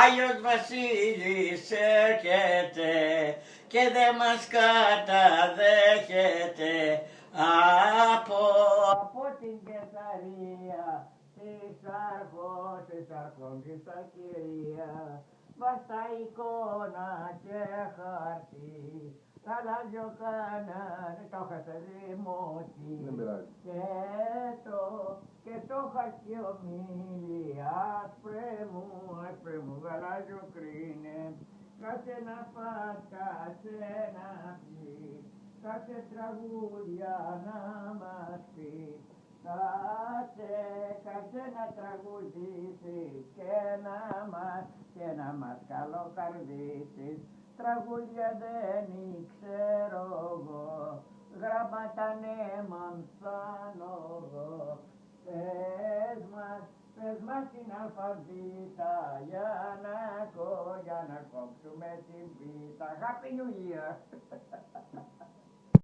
Άγιος Βασίλης έρχεται και δεν μας καταδέχεται από την Κεσαρία της αρχών της τα Κυρία. Βάστα εικόνα και χαρτί, γαλάζιο κανάλι, το έχασε δημότσι. Και το χαρτιομίλι, άσπρε μου, γαλάζιο κρίνε. Κάσε να φας, κάσε να πεις, κάσε τραγούδια να μας πεις. Κάσε να τραγουδήσεις και να μας καλοκαρδίσεις. Τραγούδια δεν ξέρω εγώ, γράμματα ναι μανθάνω εγώ. Πες μας την αλφαβήτα για να κόψουμε την πίτα. Happy New Year!